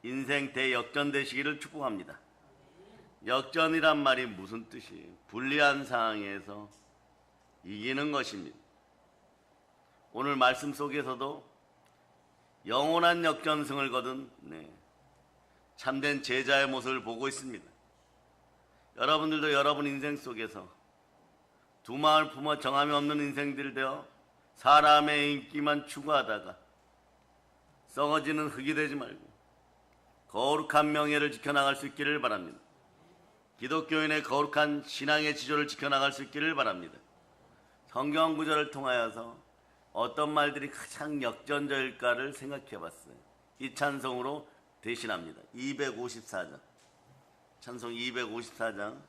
인생 대역전 되시기를 축복합니다. 역전이란 말이 무슨 뜻이에요? 불리한 상황에서 이기는 것입니다. 오늘 말씀 속에서도 영원한 역전승을 거둔 참된 제자의 모습을 보고 있습니다. 여러분들도 여러분 인생 속에서 두 마음을 품어 정함이 없는 인생들이 되어 사람의 인기만 추구하다가 썩어지는 흙이 되지 말고 거룩한 명예를 지켜나갈 수 있기를 바랍니다. 기독교인의 거룩한 신앙의 지조를 지켜나갈 수 있기를 바랍니다. 성경 구절을 통하여서 어떤 말들이 가장 역전적일까를 생각해 봤어요. 이 찬송으로 대신합니다. 254장. 찬송 254장.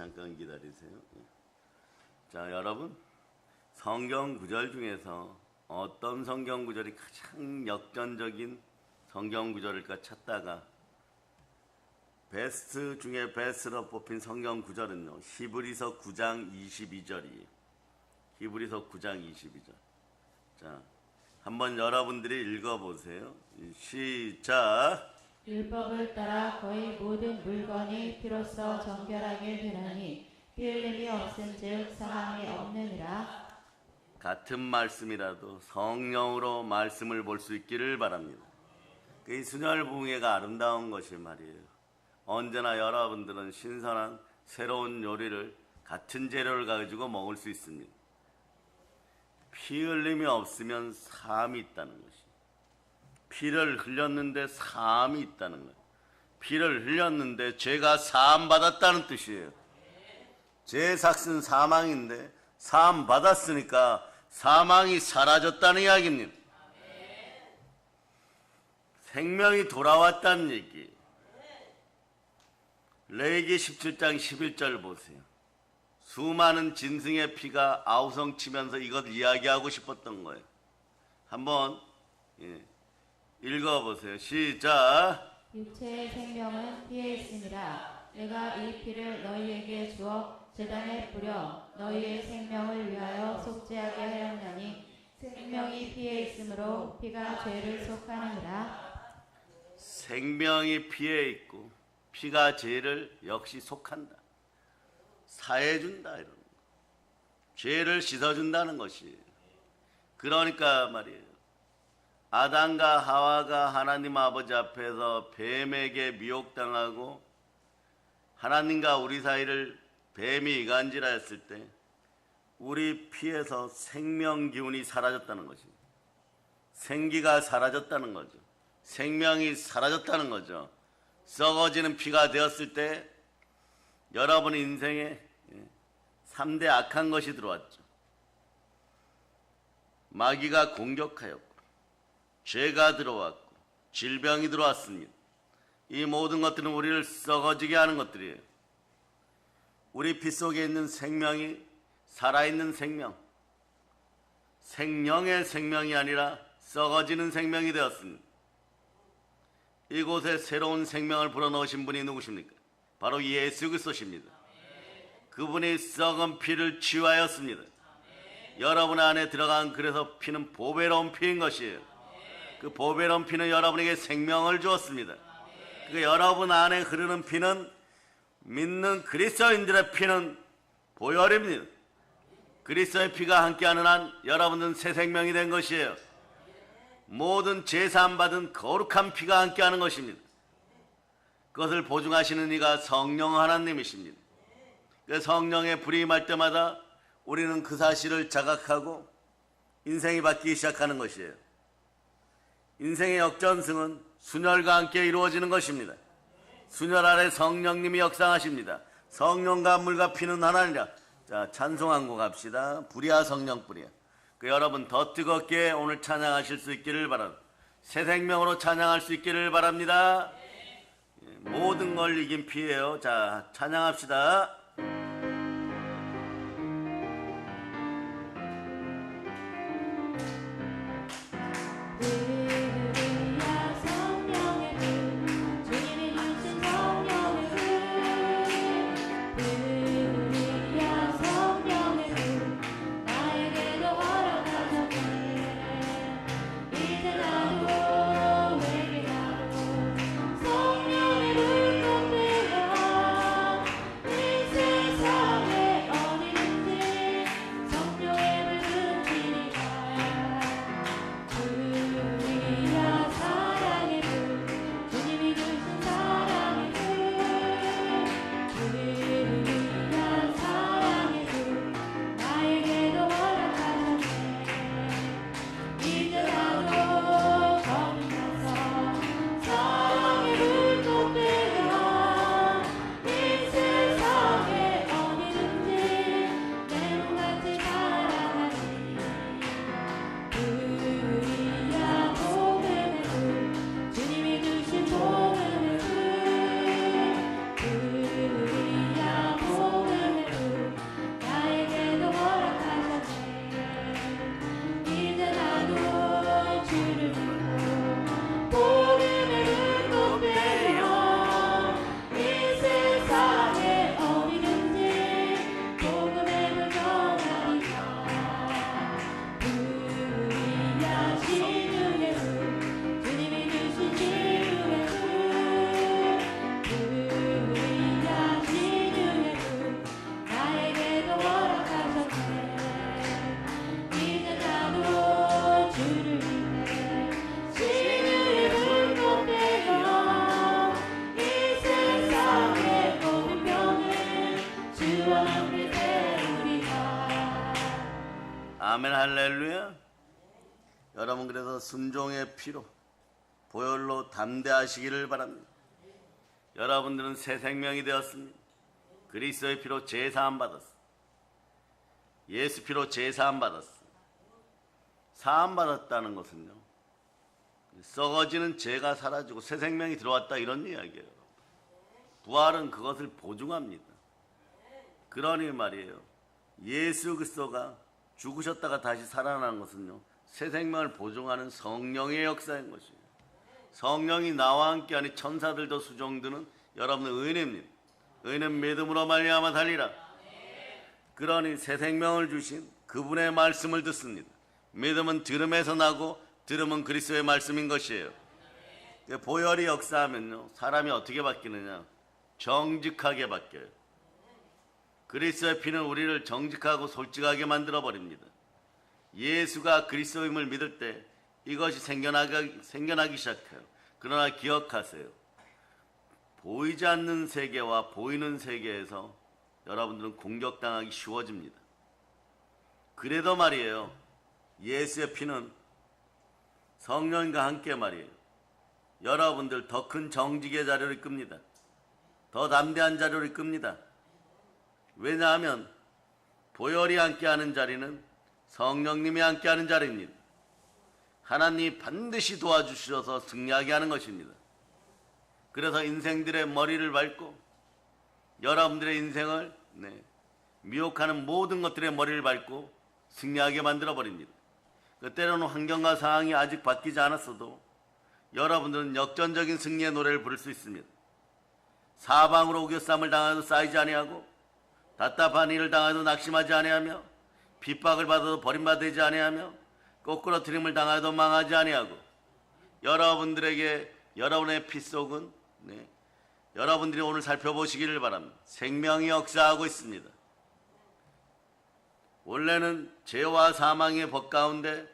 잠깐 기다리세요. 자, 여러분, 성경 구절 중에서 어떤 성경 구절이 가장 역전적인 성경 구절일까 찾다가 베스트 중에 베스트로 뽑힌 성경 구절은요, 히브리서 9장 22절이에요. 히브리서 9장 22절. 자, 한번 여러분들이 읽어보세요. 시작. 율법을 따라 거의 모든 물건이 피로써 정결하게 되나니 피 흘림이 없은즉 사함이 없느니라. 같은 말씀이라도 성령으로 말씀을 볼 수 있기를 바랍니다. 이 순혈붕해가 아름다운 것이 말이에요. 언제나 여러분들은 신선한 새로운 요리를 같은 재료를 가지고 먹을 수 있습니다. 피 흘림이 없으면 사함이 있다는 것이. 피를 흘렸는데 사함이 있다는 것. 피를 흘렸는데 죄가 사함 받았다는 뜻이에요. 죄의 삭은 사망인데 사함 받았으니까 사망이 사라졌다는 이야기입니다. 생명이 돌아왔다는 얘기. 레위기 17장 11절 보세요. 수많은 짐승의 피가 아우성치면서 이것 이야기하고 싶었던 거예요. 한번 읽어보세요. 시작. 육체의 생명은 피에 있으니라. 내가 이 피를 너희에게 주어 제단에 뿌려 너희의 생명을 위하여 속죄하게 하였나니 생명이 피에 있으므로 피가 죄를 속하느니라. 생명이 피에 있고 피가 죄를 역시 속한다. 사해준다 이런 거. 죄를 씻어준다는 것이. 그러니까 말이에요. 아담과 하와가 하나님 아버지 앞에서 뱀에게 미혹당하고 하나님과 우리 사이를 뱀이 이간질하였을 때 우리 피에서 생명 기운이 사라졌다는 것입니다. 생기가 사라졌다는 거죠. 생명이 사라졌다는 거죠. 썩어지는 피가 되었을 때 여러분 인생에 3대 악한 것이 들어왔죠. 마귀가 공격하였고 죄가 들어왔고 질병이 들어왔습니다. 이 모든 것들은 우리를 썩어지게 하는 것들이에요. 우리 피 속에 있는 생명이 살아있는 생명, 생명의 생명이 아니라 썩어지는 생명이 되었습니다. 이곳에 새로운 생명을 불어넣으신 분이 누구십니까? 바로 예수 그리스도십니다. 그분이 썩은 피를 치유하였습니다. 여러분 안에 들어간 그래서 피는 보배로운 피인 것이에요. 그 보배로운 피는 여러분에게 생명을 주었습니다. 그 여러분 안에 흐르는 피는 믿는 그리스도인들의 피는 보혈입니다. 그리스도의 피가 함께하는 한 여러분은 새 생명이 된 것이에요. 모든 제사함 받은 거룩한 피가 함께하는 것입니다. 그것을 보증하시는 이가 성령 하나님이십니다. 그 성령의 불이 임할 때마다 우리는 그 사실을 자각하고 인생이 바뀌기 시작하는 것이에요. 인생의 역전승은 순혈과 함께 이루어지는 것입니다. 순혈 아래 성령님이 역상하십니다. 성령과 물과 피는 하나니라. 자, 찬송 한 곡 합시다. 불이야 성령 불이야. 그 여러분 더 뜨겁게 오늘 찬양하실 수 있기를 바랍니다. 새 생명으로 찬양할 수 있기를 바랍니다. 모든 걸 이긴 피예요. 자, 찬양합시다. 성령의 불꽃 되어 아멘 할렐루야. 여러분 그래서 순종의 피로 보혈로 담대하시기를 바랍니다. 여러분들은 새 생명이 되었습니다. 그리스도의 피로 제사함 받았습니다. 예수 피로 제사함 받았습니다. 사함 받았다는 것은요, 썩어지는 죄가 사라지고 새 생명이 들어왔다 이런 이야기예요. 부활은 그것을 보증합니다. 그러니 말이에요, 예수 그리스도가 죽으셨다가 다시 살아나는 것은요, 새 생명을 보증하는 성령의 역사인 것이에요. 성령이 나와 함께하니 천사들도 수종드는 여러분의 은혜입니다. 의는 믿음으로 말미암아 살리라. 그러니 새 생명을 주신 그분의 말씀을 듣습니다. 믿음은 들음에서 나고 들음은 그리스도의 말씀인 것이에요. 보혈이 역사하면요, 사람이 어떻게 바뀌느냐? 정직하게 바뀌어요. 그리스도의 피는 우리를 정직하고 솔직하게 만들어 버립니다. 예수가 그리스도임을 믿을 때 이것이 생겨나기 시작해요. 그러나 기억하세요. 보이지 않는 세계와 보이는 세계에서 여러분들은 공격당하기 쉬워집니다. 그래도 말이에요, 예수의 피는 성령과 함께 말이에요, 여러분들 더 큰 정직의 자료를 이끕니다. 더 담대한 자료를 이끕니다. 왜냐하면 보혈이 함께하는 자리는 성령님이 함께하는 자리입니다. 하나님이 반드시 도와주셔서 승리하게 하는 것입니다. 그래서 인생들의 머리를 밟고 여러분들의 인생을 미혹하는 모든 것들의 머리를 밟고 승리하게 만들어버립니다. 때로는 환경과 상황이 아직 바뀌지 않았어도 여러분들은 역전적인 승리의 노래를 부를 수 있습니다. 사방으로 우겨쌈을 당하여도 쌓이지 아니하고 답답한 일을 당하여도 낙심하지 아니하며 핍박을 받아도 버림받지 아니하며 거꾸로 트림을 당하여도 망하지 아니하고 여러분들에게 여러분의 피 속은 여러분들이 오늘 살펴보시기를 바랍니다. 생명이 역사하고 있습니다. 원래는 죄와 사망의 법 가운데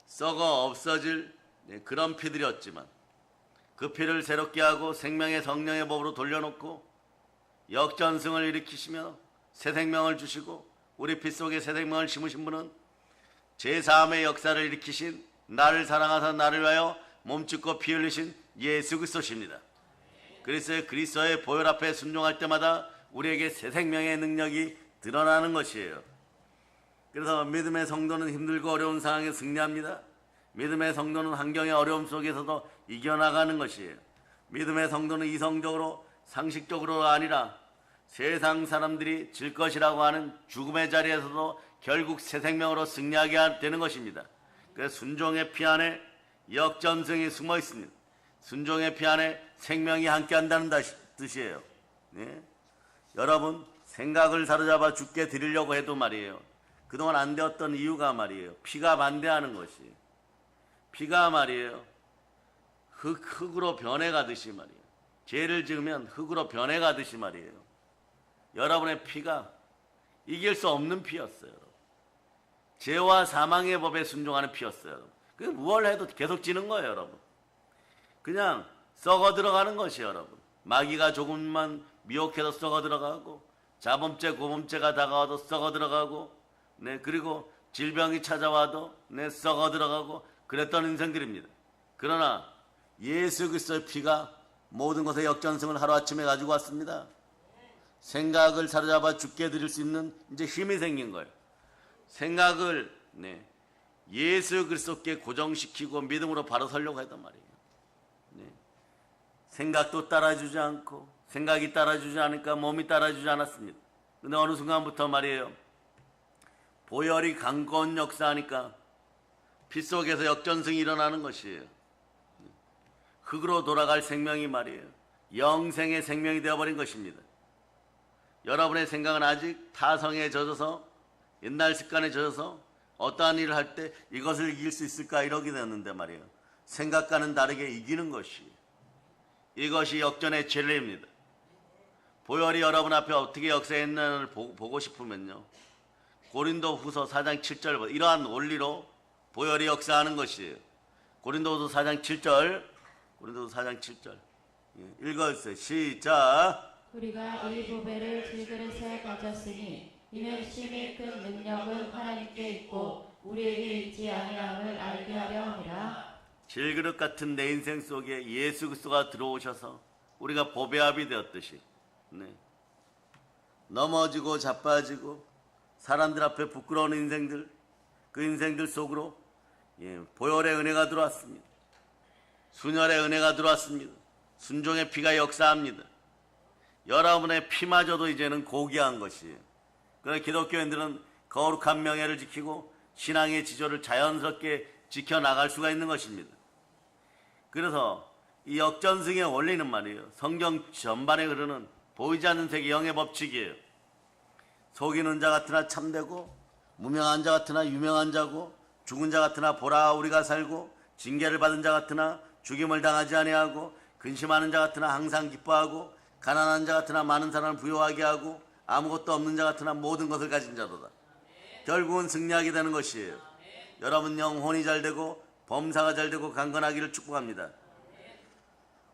썩어 없어질 그런 피들이었지만 그 피를 새롭게 하고 생명의 성령의 법으로 돌려놓고 역전승을 일으키시며 새 생명을 주시고 우리 피 속에 새 생명을 심으신 분은 제3의 역사를 일으키신 나를 사랑하사 나를 위하여 몸짓고 피 흘리신 예수 그리스도십니다. 그리스도의 보혈 앞에 순종할 때마다 우리에게 새 생명의 능력이 드러나는 것이에요. 그래서 믿음의 성도는 힘들고 어려운 상황에 승리합니다. 믿음의 성도는 환경의 어려움 속에서도 이겨나가는 것이에요. 믿음의 성도는 이성적으로 상식적으로가 아니라 세상 사람들이 질 것이라고 하는 죽음의 자리에서도 결국 새 생명으로 승리하게 되는 것입니다. 그래서 순종의 피 안에 역전승이 숨어 있습니다. 순종의 피 안에 생명이 함께한다는 뜻이에요. 여러분 생각을 사로잡아 죽게 드리려고 해도 말이에요, 그동안 안 되었던 이유가 말이에요, 피가 반대하는 것이, 피가 말이에요 흙으로 변해가듯이 말이에요, 죄를 지으면 흙으로 변해가듯이 말이에요, 여러분의 피가 이길 수 없는 피였어요. 죄와 사망의 법에 순종하는 피였어요. 그게 뭘 해도 계속 지는 거예요. 여러분 그냥 썩어 들어가는 것이에요. 여러분 마귀가 조금만 미혹해도 썩어 들어가고, 자범죄 고범죄가 다가와도 썩어 들어가고, 그리고 질병이 찾아와도 썩어 들어가고 그랬던 인생들입니다. 그러나 예수 그리스도의 피가 모든 것의 역전승을 하루아침에 가지고 왔습니다. 생각을 사로잡아 죽게 드릴 수 있는 이제 힘이 생긴 거예요. 생각을 예수 그리스도께 고정시키고 믿음으로 바로 서려고 했단 말이에요. 생각도 따라주지 않고 생각이 따라주지 않으니까 몸이 따라주지 않았습니다. 근데 어느 순간부터 말이에요, 보혈이 강건 역사하니까 피 속에서 역전승이 일어나는 것이에요. 흙으로 돌아갈 생명이 말이에요, 영생의 생명이 되어버린 것입니다. 여러분의 생각은 아직 타성에 젖어서, 옛날 습관에 젖어서 어떠한 일을 할 때 이것을 이길 수 있을까 이러게 되었는데 말이에요, 생각과는 다르게 이기는 것이, 이것이 역전의 진리입니다. 보혈이 여러분 앞에 어떻게 역사했는지를 보고 싶으면요, 고린도후서 4장 7절 이러한 원리로 보혈이 역사하는 것이에요. 고린도후서 4장 7절, 고린도후서 4장 7절 읽어주세요. 시작. 우리가 이 보배를 질그릇에 가졌으니 이는 심히 큰 능력은 하나님께 있고 우리에게 있지 아니함을 알게 하려 함이라. 질그릇 같은 내 인생 속에 예수 그리스도가 들어오셔서 우리가 보배압이 되었듯이 넘어지고 자빠지고 사람들 앞에 부끄러운 인생들, 그 인생들 속으로 보혈의 은혜가 들어왔습니다. 순혈의 은혜가 들어왔습니다. 순종의 피가 역사합니다. 여러분의 피마저도 이제는 고귀한 것이에요. 그러나 기독교인들은 거룩한 명예를 지키고 신앙의 지조를 자연스럽게 지켜나갈 수가 있는 것입니다. 그래서 이 역전승의 원리는 말이에요, 성경 전반에 흐르는 보이지 않는 세계 영의 법칙이에요. 속이는 자 같으나 참되고, 무명한 자 같으나 유명한 자고, 죽은 자 같으나 보라 우리가 살고, 징계를 받은 자 같으나 죽임을 당하지 아니하고, 근심하는 자 같으나 항상 기뻐하고, 가난한 자 같으나 많은 사람을 부유하게 하고, 아무것도 없는 자 같으나 모든 것을 가진 자도다. 결국은 승리하게 되는 것이에요. 여러분 영혼이 잘 되고 범사가 잘 되고 강건하기를 축복합니다.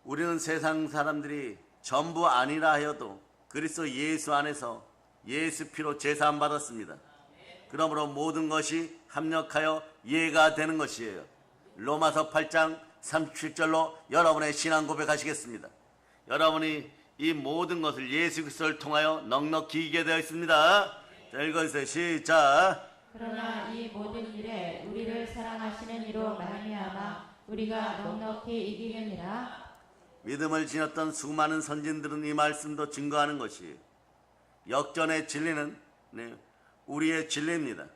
우리는 세상 사람들이 전부 아니라 하여도 그리스도 예수 안에서 예수 피로 제사함 받았습니다. 그러므로 모든 것이 합력하여 이해가 되는 것이에요. 로마서 8장 37절로 여러분의 신앙 고백하시겠습니다. 여러분이 이 모든 것을 예수 그리스도를 통하여 넉넉히 이기게 되어 있습니다. 자, 읽어주세요. 시작. 그러나 이 모든 일에 우리를 사랑하시는 이로 말미암아 우리가 넉넉히 이기느니라. 믿음을 지녔던 수많은 선진들은 이 말씀도 증거하는 것이에요. 역전의 진리는 우리의 진리입니다.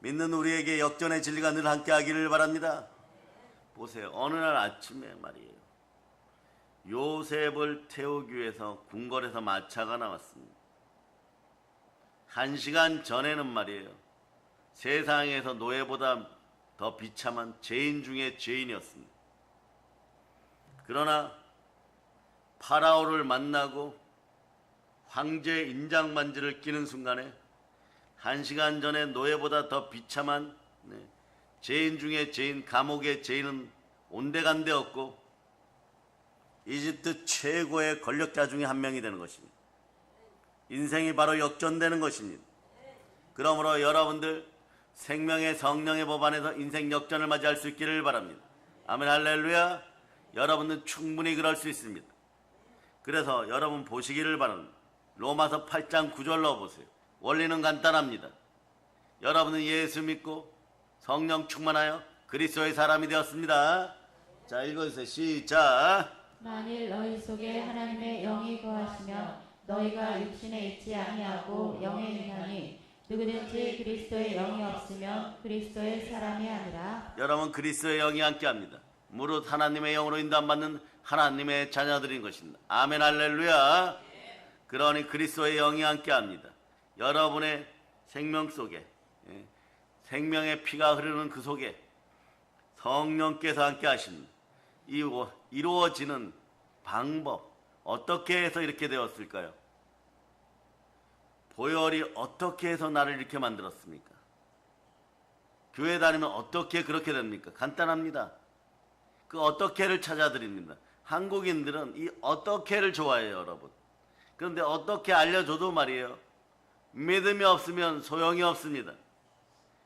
믿는 우리에게 역전의 진리가 늘 함께하기를 바랍니다. 보세요. 어느 날 아침에 말이에요, 요셉을 태우기 위해서 궁궐에서 마차가 나왔습니다. 1시간 전에는 말이에요, 세상에서 노예보다 더 비참한 죄인 중에 죄인이었습니다. 그러나 파라오를 만나고 황제 인장 반지를 끼는 순간에 1시간 전에 노예보다 더 비참한 죄인 중에 죄인, 감옥의 죄인은 온데간데 없고 이집트 최고의 권력자 중에 한 명이 되는 것입니다. 인생이 바로 역전되는 것입니다. 그러므로 여러분들 생명의 성령의 법 안에서 인생 역전을 맞이할 수 있기를 바랍니다. 아멘, 할렐루야. 여러분은 충분히 그럴 수 있습니다. 그래서 여러분 보시기를 바랍니다. 로마서 8장 9절로 보세요. 원리는 간단합니다. 여러분은 예수 믿고 성령 충만하여 그리스도의 사람이 되었습니다. 자, 읽어주세요. 시작. 만일 너희 속에 하나님의 영이 거하시면 너희가 육신에 있지 아니하고 영에 있나니 누구든지 그리스도의 영이 없으면 그리스도의 사람이 아니라. 여러분 그리스도의 영이 함께합니다. 무릇 하나님의 영으로 인도받는 하나님의 자녀들인 것입니다. 아멘, 할렐루야. 그러니 그리스도의 영이 함께합니다. 여러분의 생명 속에 생명의 피가 흐르는 그 속에 성령께서 함께하십니다. 이루어지는 방법, 어떻게 해서 이렇게 되었을까요? 보혈이 어떻게 해서 나를 이렇게 만들었습니까? 교회 다니면 어떻게 그렇게 됩니까? 간단합니다. 그 어떻게를 찾아드립니다. 한국인들은 이 어떻게를 좋아해요, 여러분. 그런데 어떻게 알려줘도 말이에요, 믿음이 없으면 소용이 없습니다.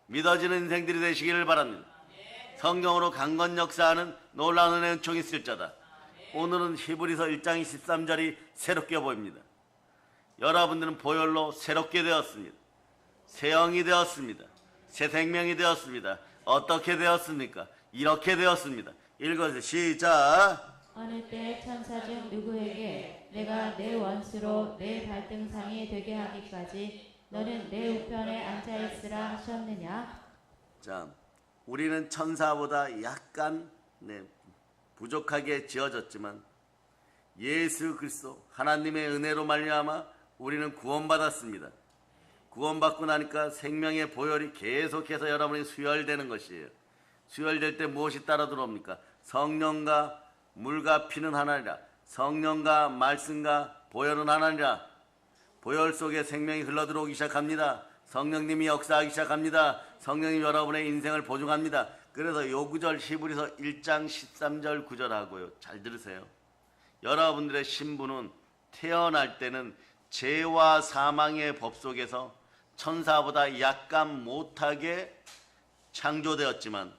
믿어지는 인생들이 되시기를 바랍니다. 성경으로 강건 역사하는 놀라운 은혜의 은총이 있을 자다. 오늘은 히브리서 1장 13절이 새롭게 보입니다. 여러분들은 보혈로 새롭게 되었습니다. 새 영이 되었습니다. 새 생명이 되었습니다. 어떻게 되었습니까? 이렇게 되었습니다. 읽어주세요. 시작. 어느 때 천사 중 누구에게 내가 내 원수로 내 발등상이 되게 하기까지 너는 내 우편에 앉아있으라 하셨느냐? 자, 우리는 천사보다 약간 부족하게 지어졌지만 예수 그리스도 하나님의 은혜로 말미암아 우리는 구원받았습니다. 구원받고 나니까 생명의 보혈이 계속해서 여러분이 수혈되는 것이에요. 수혈될 때 무엇이 따라 들어옵니까? 성령과 물과 피는 하나니라. 성령과 말씀과 보혈은 하나니라. 보혈 속에 생명이 흘러들어오기 시작합니다. 성령님이 역사하기 시작합니다. 성령님 여러분의 인생을 보증합니다. 그래서 요 구절 히브리서 1장 13절 9절 하고요. 잘 들으세요. 여러분들의 신분은 태어날 때는 죄와 사망의 법 속에서 천사보다 약간 못하게 창조되었지만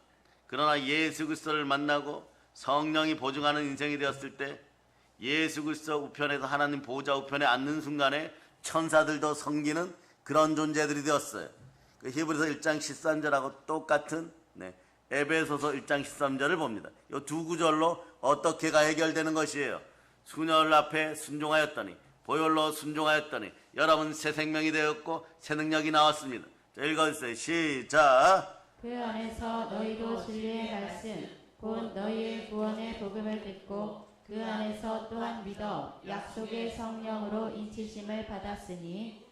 그러나 예수 그리스도를 만나고 성령이 보증하는 인생이 되었을 때 예수 그리스도 우편에서 하나님 보좌 우편에 앉는 순간에 천사들도 섬기는 그런 존재들이 되었어요. 그 히브리서 1장 13절하고 똑같은 에베소서 1장 13절을 봅니다. 이 두 구절로 어떻게가 해결되는 것이에요. 순혈 앞에 순종하였더니 보혈로 순종하였더니 여러분 새 생명이 되었고 새 능력이 나왔습니다. 자, 읽어주세요. 시작. 그 안에서 너희도 진리의 말씀 곧 너희의 구원의 복음을 듣고 그 안에서 또한 믿어 약속의 성령으로 인치심을 받았으니.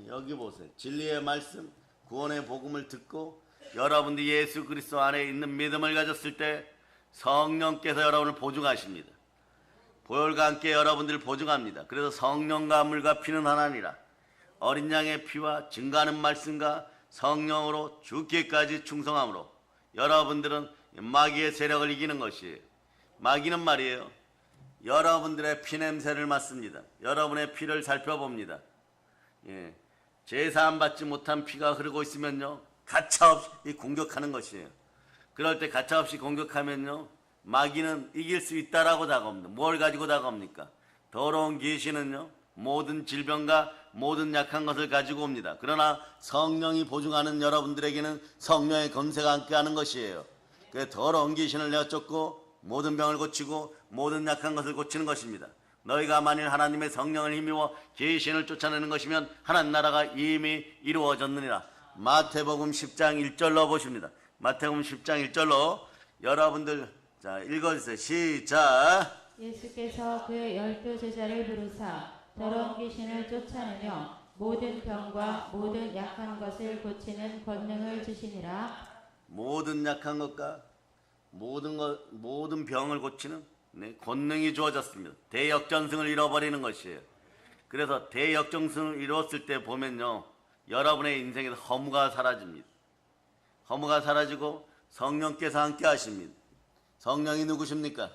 여기 보세요. 진리의 말씀 구원의 복음을 듣고 여러분들이 예수 그리스도 안에 있는 믿음을 가졌을 때 성령께서 여러분을 보증하십니다. 보혈과 함께 여러분들을 보증합니다. 그래서 성령과 물과 피는 하나니라. 어린 양의 피와 증가하는 말씀과 성령으로 죽기까지 충성함으로 여러분들은 마귀의 세력을 이기는 것이에요. 마귀는 말이에요. 여러분들의 피냄새를 맡습니다. 여러분의 피를 살펴봅니다. 제사함 받지 못한 피가 흐르고 있으면요, 가차없이 공격하는 것이에요. 그럴 때 가차없이 공격하면요, 마귀는 이길 수 있다라고 다가옵니다. 뭘 가지고 다가옵니까? 더러운 귀신은요, 모든 질병과 모든 약한 것을 가지고 옵니다. 그러나 성령이 보증하는 여러분들에게는 성령의 권세가 함께하는 것이에요. 그 더러운 귀신을 내쫓고 모든 병을 고치고 모든 약한 것을 고치는 것입니다. 너희가 만일 하나님의 성령을 힘입어 귀신을 쫓아내는 것이면 하나님 나라가 이미 이루어졌느니라. 마태복음 10장 1절로 보십니다. 마태복음 10장 1절로 여러분들 자 읽어주세요. 시작. 예수께서 그의 12 제자를 부르사 더러운 귀신을 쫓아내며 모든 병과 모든 약한 것을 고치는 권능을 주시니라. 모든 약한 것과 모든 병을 고치는 권능이 주어졌습니다. 대역전승을 잃어버리는 것이에요. 그래서 대역전승을 이뤘을 때 보면요, 여러분의 인생에서 허무가 사라집니다. 허무가 사라지고 성령께서 함께 하십니다. 성령이 누구십니까?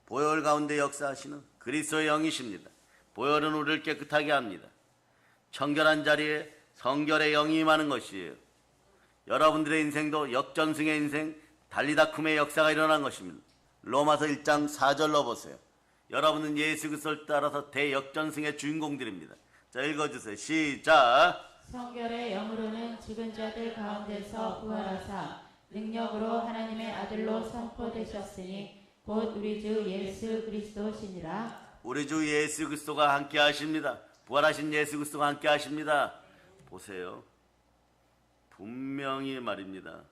보혈 가운데 역사하시는 그리스도의 영이십니다. 보혈은 우리를 깨끗하게 합니다. 청결한 자리에 성결의 영이 임하는 것이에요. 여러분들의 인생도 역전승의 인생, 달리다쿰의 역사가 일어난 것입니다. 로마서 1장 4절로 보세요. 여러분은 예수 그리스도를 따라서 대역전승의 주인공들입니다. 자, 읽어주세요. 시작. 성결의 영으로는 죽은 자들 가운데서 부활하사 능력으로 하나님의 아들로 선포되셨으니 곧 우리 주 예수 그리스도시니라. 우리 주 예수 그리스도가 함께 하십니다. 부활하신 예수 그리스도가 함께 하십니다. 보세요. 분명히 말입니다.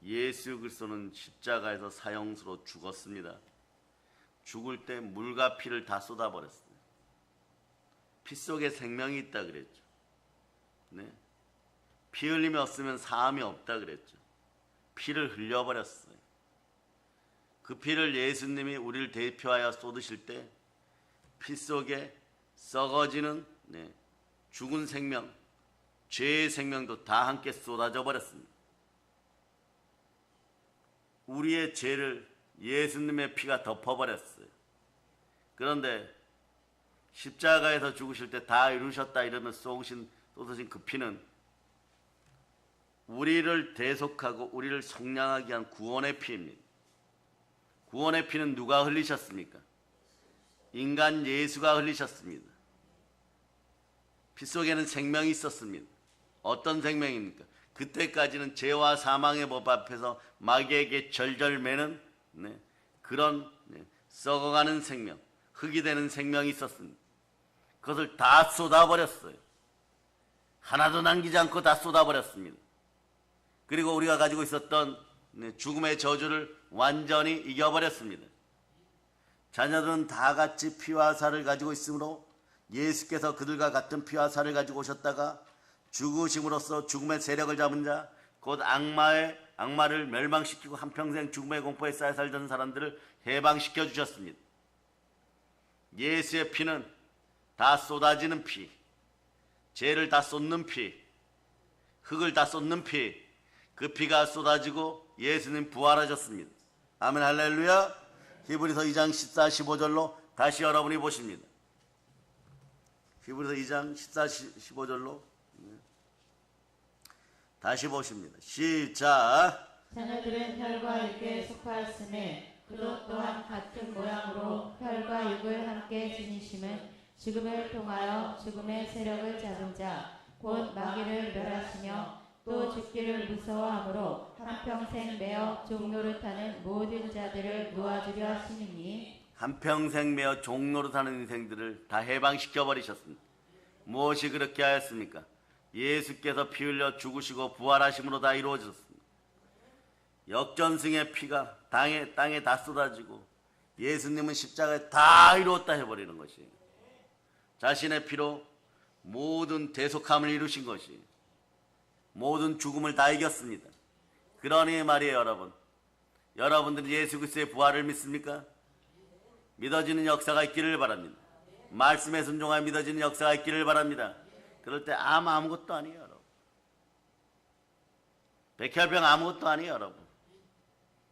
예수 그리스도는 십자가에서 사형수로 죽었습니다. 죽을 때 물과 피를 다 쏟아버렸어요. 피 속에 생명이 있다 그랬죠. 피 흘림이 없으면 사함이 없다 그랬죠. 피를 흘려버렸어요. 그 피를 예수님이 우리를 대표하여 쏟으실 때 피 속에 썩어지는 죽은 생명, 죄의 생명도 다 함께 쏟아져 버렸습니다. 우리의 죄를 예수님의 피가 덮어버렸어요. 그런데 십자가에서 죽으실 때 다 이루셨다 이러는 쏟으신 그 피는 우리를 대속하고 우리를 속량하기 위한 구원의 피입니다. 구원의 피는 누가 흘리셨습니까? 인간 예수가 흘리셨습니다. 피 속에는 생명이 있었습니다. 어떤 생명입니까? 그때까지는 죄와 사망의 법 앞에서 마귀에게 절절매는 그런 썩어가는 생명, 흙이 되는 생명이 있었습니다. 그것을 다 쏟아버렸어요. 하나도 남기지 않고 다 쏟아버렸습니다. 그리고 우리가 가지고 있었던 죽음의 저주를 완전히 이겨버렸습니다. 자녀들은 다 같이 피와 살을 가지고 있으므로 예수께서 그들과 같은 피와 살을 가지고 오셨다가 죽으심으로써 죽음의 세력을 잡은 자, 곧 악마를 멸망시키고 한평생 죽음의 공포에 쌓여 살던 사람들을 해방시켜 주셨습니다. 예수의 피는 다 쏟아지는 피, 죄를 다 쏟는 피, 흙을 다 쏟는 피, 그 피가 쏟아지고 예수님 부활하셨습니다. 아멘 할렐루야. 히브리서 2장 14, 15절로 다시 여러분이 보십니다. 히브리서 2장 14, 15절로 다시 보십니다. 시작. 자녀들은 혈과 육에 속하였음에 그도 또한 같은 모양으로 혈과 육을 함께 지니심은 죽음을 통하여 죽음의 세력을 잡은 자 곧 마귀를 멸하시며 또 죽기를 무서워하므로 한평생 매어 종노릇하는 모든 자들을 놓아주려 하시느니 한평생 매어 종로로 사는 인생들을 다 해방시켜 버리셨습니다. 무엇이 그렇게 하였습니까? 예수께서 피 흘려 죽으시고 부활하심으로 다 이루어졌습니다. 역전승의 피가 땅에 다 쏟아지고 예수님은 십자가에 다 이루었다 해버리는 것이에요. 자신의 피로 모든 대속함을 이루신 것이 모든 죽음을 다 이겼습니다. 그러니 말이에요, 여러분. 여러분들은 예수 그리스도의 부활을 믿습니까? 믿어지는 역사가 있기를 바랍니다. 말씀에 순종하여 믿어지는 역사가 있기를 바랍니다. 그럴 때 아무것도 아니에요, 여러분. 백혈병 아무것도 아니에요, 여러분.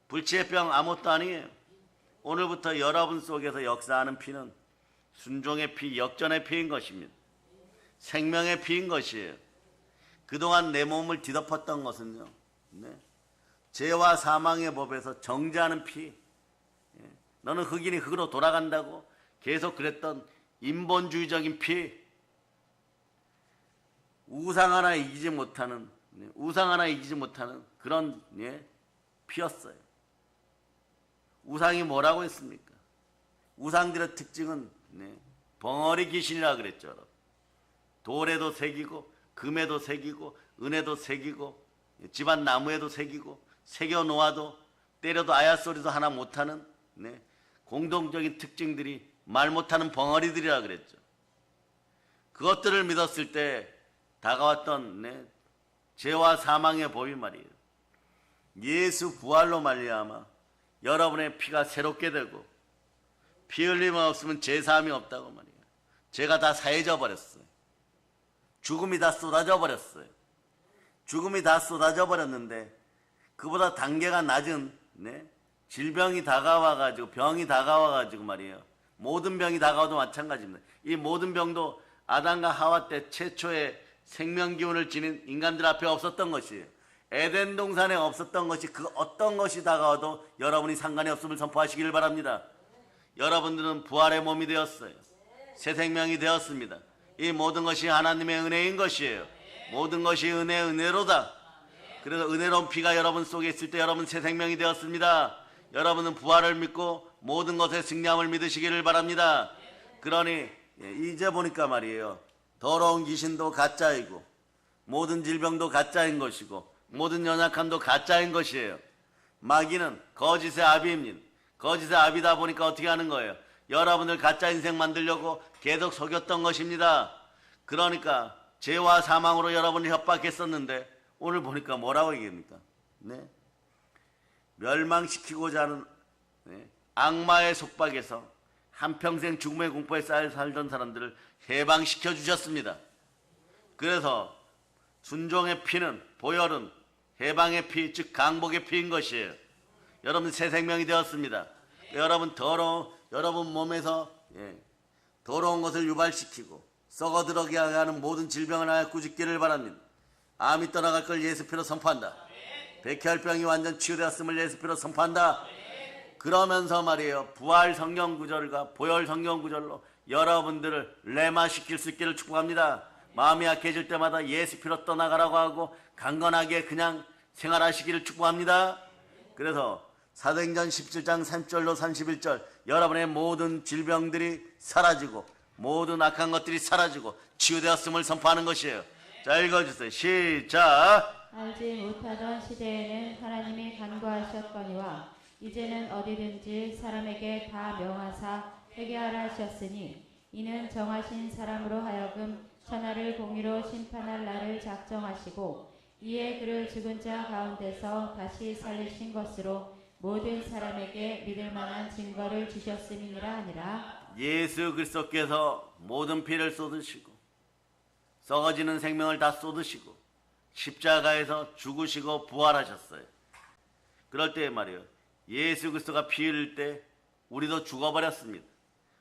불치의병 아무것도 아니에요. 오늘부터 여러분 속에서 역사하는 피는 순종의 피, 역전의 피인 것입니다. 생명의 피인 것이에요. 그동안 내 몸을 뒤덮었던 것은요, 죄와 사망의 법에서 정죄하는 피, 너는 흑인이 흑으로 돌아간다고 계속 그랬던 인본주의적인 피, 우상 하나 이기지 못하는 그런 피였어요. 우상이 뭐라고 했습니까? 우상들의 특징은 벙어리 귀신이라 그랬죠. 여러분. 돌에도 새기고 금에도 새기고 은에도 새기고 집안 나무에도 새기고 새겨 놓아도 때려도 아야 소리도 하나 못하는 공동적인 특징들이 말 못하는 벙어리들이라 그랬죠. 그것들을 믿었을 때 다가왔던 죄와 사망의 법이 말이에요. 예수 부활로 말미암아 여러분의 피가 새롭게 되고 피 흘림 없으면 죄 사함이 없다고 말이에요. 죄가 다 사해져 버렸어요. 죽음이 다 쏟아져 버렸어요. 죽음이 다 쏟아져 버렸는데 그보다 단계가 낮은 질병이 다가와가지고 병이 다가와가지고 말이에요. 모든 병이 다가와도 마찬가지입니다. 이 모든 병도 아담과 하와 때 최초의 생명 기운을 지닌 인간들 앞에 없었던 것이에요. 에덴 동산에 없었던 것이 그 어떤 것이 다가와도 여러분이 상관이 없음을 선포하시기를 바랍니다. 여러분들은 부활의 몸이 되었어요. 새 생명이 되었습니다. 이 모든 것이 하나님의 은혜인 것이에요. 모든 것이 은혜로다. 그래서 은혜로운 피가 여러분 속에 있을 때 여러분 새 생명이 되었습니다. 여러분은 부활을 믿고 모든 것에 승리함을 믿으시기를 바랍니다. 그러니 이제 보니까 말이에요. 더러운 귀신도 가짜이고 모든 질병도 가짜인 것이고 모든 연약함도 가짜인 것이에요. 마귀는 거짓의 아비입니다. 거짓의 아비다 보니까 어떻게 하는 거예요? 여러분을 가짜 인생 만들려고 계속 속였던 것입니다. 그러니까 죄와 사망으로 여러분을 협박했었는데 오늘 보니까 뭐라고 얘기합니까? 멸망시키고자 하는 악마의 속박에서 한평생 죽음의 공포에 쌓여 살던 사람들을 해방시켜 주셨습니다. 그래서 순종의 피는 보혈은 해방의 피, 즉 강복의 피인 것이에요. 여러분 새 생명이 되었습니다. 여러분 몸에서 더러운 것을 유발시키고 썩어 들어가게 하는 모든 질병을 하여 꾸짖기를 바랍니다. 암이 떠나갈 걸 예수 피로 선포한다. 백혈병이 완전 치유되었음을 예수 피로 선포한다. 그러면서 말이에요. 부활 성경 구절과 보혈 성경 구절로 여러분들을 레마시킬 수 있기를 축복합니다. 마음이 약해질 때마다 예수 피로 떠나가라고 하고 강건하게 그냥 생활하시기를 축복합니다. 그래서 사도행전 17장 3절로 31절 여러분의 모든 질병들이 사라지고 모든 악한 것들이 사라지고 치유되었음을 선포하는 것이에요. 자, 읽어주세요. 시작. 알지 못하던 시대에는 하나님이 간구하셨거니와 이제는 어디든지 사람에게 다 명하사 회개하라 하셨으니 이는 정하신 사람으로 하여금 천하를 공의로 심판할 날을 작정하시고 이에 그를 죽은 자 가운데서 다시 살리신 것으로 모든 사람에게 믿을 만한 증거를 주셨음이니라 하니라. 예수 그리스도께서 모든 피를 쏟으시고 썩어지는 생명을 다 쏟으시고 십자가에서 죽으시고 부활하셨어요. 그럴 때 말이에요. 예수 그리스도가 피 흘릴 때 우리도 죽어버렸습니다.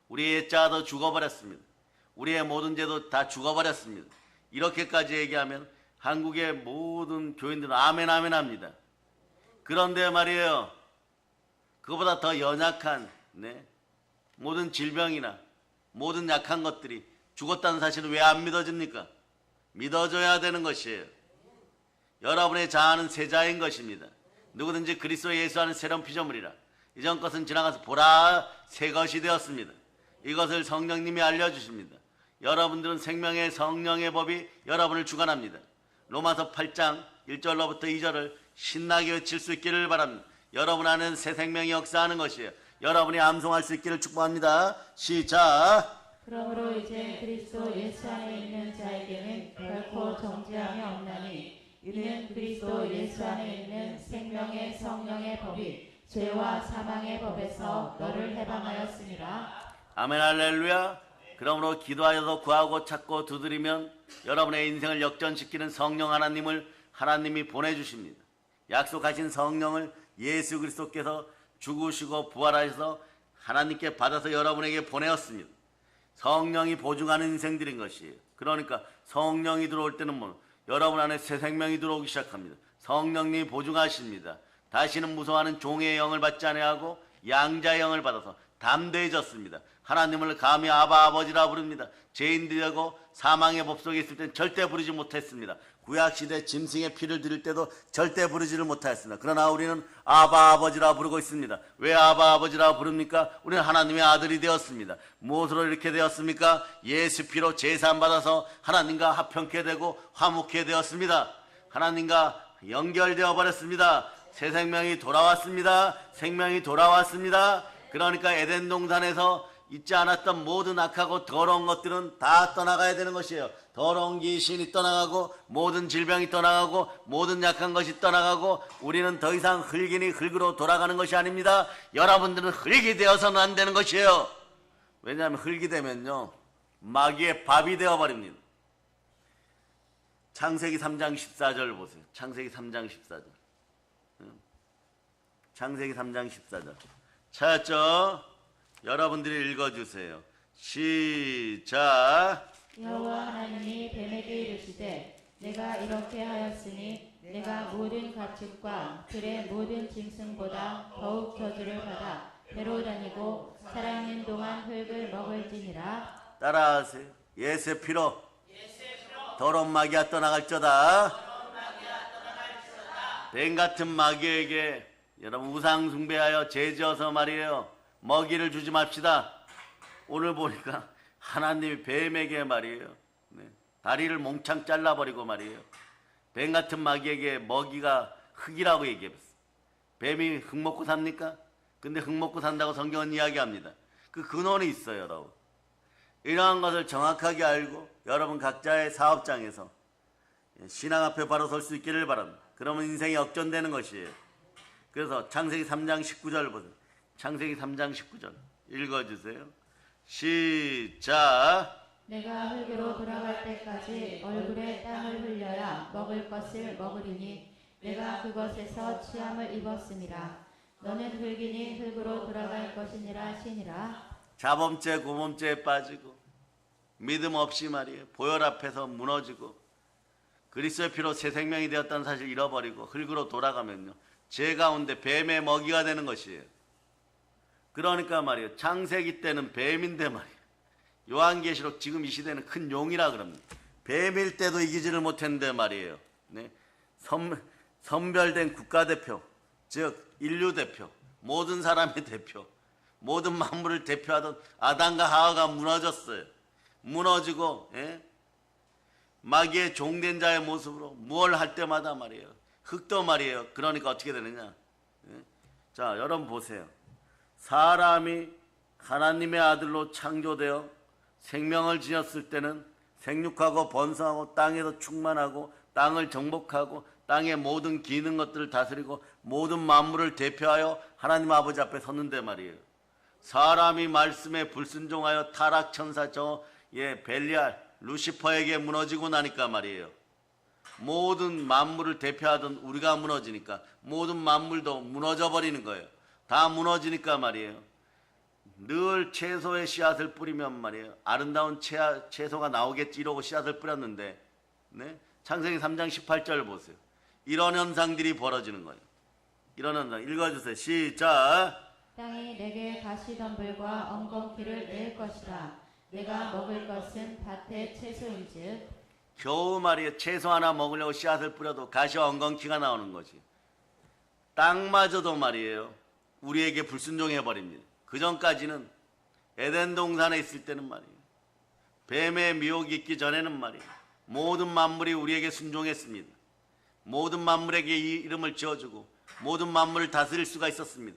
우리의 자도 죽어버렸습니다. 우리의 모든 죄도 다 죽어버렸습니다. 이렇게까지 얘기하면 한국의 모든 교인들은 아멘 아멘 합니다. 그런데 말이에요, 그보다 더 연약한 모든 질병이나 모든 약한 것들이 죽었다는 사실은 왜 안 믿어집니까? 믿어줘야 되는 것이에요. 여러분의 자아는 새 자인 것입니다. 누구든지 그리스도 예수 안에 새로운 피조물이라. 이전 것은 지나가서 보라 새 것이 되었습니다. 이것을 성령님이 알려주십니다. 여러분들은 생명의 성령의 법이 여러분을 주관합니다. 로마서 8장 1절로부터 2절을 신나게 외칠 수 있기를 바랍니다. 여러분 안에는 새 생명이 역사하는 것이에요. 여러분이 암송할 수 있기를 축복합니다. 시작. 그러므로 이제 그리스도 예수 안에 있는 자에게는 결코 정죄함이 없나니 이는 그리스도 예수 안에 있는 생명의 성령의 법이 죄와 사망의 법에서 너를 해방하였습니다. 아멘 할렐루야. 그러므로 기도하여서 구하고 찾고 두드리면 여러분의 인생을 역전시키는 성령 하나님을 하나님이 보내주십니다. 약속하신 성령을 예수 그리스도께서 죽으시고 부활하셔서 하나님께 받아서 여러분에게 보내었습니다. 성령이 보증하는 인생들인 것이에요. 그러니까 성령이 들어올 때는 여러분 안에 새 생명이 들어오기 시작합니다. 성령님이 보증하십니다. 다시는 무서워하는 종의 영을 받지 아니하고 양자의 영을 받아서 담대해졌습니다. 하나님을 감히 아바 아버지라 부릅니다. 죄인들이 되고 사망의 법 속에 있을 때는 절대 부르지 못했습니다. 구약시대 짐승의 피를 드릴 때도 절대 부르지를 못하였습니다. 그러나 우리는 아바 아버지라 부르고 있습니다. 왜 아바 아버지라 부릅니까? 우리는 하나님의 아들이 되었습니다. 무엇으로 이렇게 되었습니까? 예수 피로 제사함 받아서 하나님과 합평케 되고 화목케 되었습니다. 하나님과 연결되어 버렸습니다. 새 생명이 돌아왔습니다. 생명이 돌아왔습니다. 그러니까 에덴 동산에서 있지 않았던 모든 악하고 더러운 것들은 다 떠나가야 되는 것이에요. 더러운 귀신이 떠나가고 모든 질병이 떠나가고 모든 약한 것이 떠나가고 우리는 더 이상 흙이니 흙으로 돌아가는 것이 아닙니다. 여러분들은 흙이 되어서는 안 되는 것이에요. 왜냐하면 흙이 되면요 마귀의 밥이 되어버립니다. 창세기 3장 14절 보세요. 창세기 3장 14절. 창세기 3장 14절 찾았죠? 여러분들이 읽어주세요. 시작. 여호와 하나님이 뱀에게 이르시되 내가 이렇게 하였으니 내가 모든 가축과 들의 모든 짐승보다 더욱 저주를 받아 배로 다니고 살아있는 동안 흙을 먹을지니라. 따라하세요. 예수의 피로 더러운 마귀가 떠나갈저다. 뱀 같은 마귀에게 여러분 우상 숭배하여 죄지어서 말이에요 먹이를 주지 맙시다. 오늘 보니까 하나님이 뱀에게 말이에요 다리를 몽창 잘라버리고 말이에요 뱀 같은 마귀에게 먹이가 흙이라고 얘기했어요. 뱀이 흙 먹고 삽니까? 근데 흙 먹고 산다고 성경은 이야기합니다. 그 근원이 있어요. 여러분 이러한 것을 정확하게 알고 여러분 각자의 사업장에서 신앙 앞에 바로 설 수 있기를 바랍니다. 그러면 인생이 역전되는 것이에요. 그래서 창세기 3장 19절 보세요. 창세기 3장 19절 읽어주세요. 시작. 내가 흙으로 돌아갈 때까지 얼굴에 땀을 흘려야 먹을 것을 먹으리니 내가 그것에서 취함을 입었음이라. 너는 흙이니 흙으로 돌아갈 것이니라 하시니라. 자범죄 고범죄에 빠지고 믿음 없이 말이에요 보혈 앞에서 무너지고 그리스도의 피로 새 생명이 되었다는 사실을 잃어버리고 흙으로 돌아가면요 죄 가운데 뱀의 먹이가 되는 것이에요. 그러니까 말이에요 창세기 때는 뱀인데 말이에요 요한계시록 지금 이 시대는 큰 용이라 그럽니다. 뱀일 때도 이기지를 못했는데 말이에요 선별된 국가대표 즉 인류대표 모든 사람의 대표 모든 만물을 대표하던 아담과 하와가 무너졌어요. 무너지고 마귀의 종된 자의 모습으로 무엇을 할 때마다 말이에요 흙도 말이에요. 그러니까 어떻게 되느냐 자 여러분 보세요. 사람이 하나님의 아들로 창조되어 생명을 지녔을 때는 생육하고 번성하고 땅에서 충만하고 땅을 정복하고 땅의 모든 기능 것들을 다스리고 모든 만물을 대표하여 하나님 아버지 앞에 섰는데 말이에요 사람이 말씀에 불순종하여 타락천사 벨리알 루시퍼에게 무너지고 나니까 말이에요 모든 만물을 대표하던 우리가 무너지니까 모든 만물도 무너져 버리는 거예요. 다 무너지니까 말이에요 늘 채소의 씨앗을 뿌리면 말이에요 아름다운 채소가 나오겠지 이러고 씨앗을 뿌렸는데 창세기 3장 18절 보세요. 이런 현상들이 벌어지는 거예요. 이런 현상 읽어주세요. 시작. 땅이 내게 가시덤불과 엉겅퀴를 낼 것이다. 내가 먹을 것은 밭의 채소인즉 겨우 말이에요. 채소 하나 먹으려고 씨앗을 뿌려도 가시와 엉겅퀴가 나오는 거지. 땅마저도 말이에요. 우리에게 불순종해 버립니다. 그 전까지는 에덴 동산에 있을 때는 말이에요. 뱀의 미혹이 있기 전에는 말이에요. 모든 만물이 우리에게 순종했습니다. 모든 만물에게 이 이름을 지어주고 모든 만물을 다스릴 수가 있었습니다.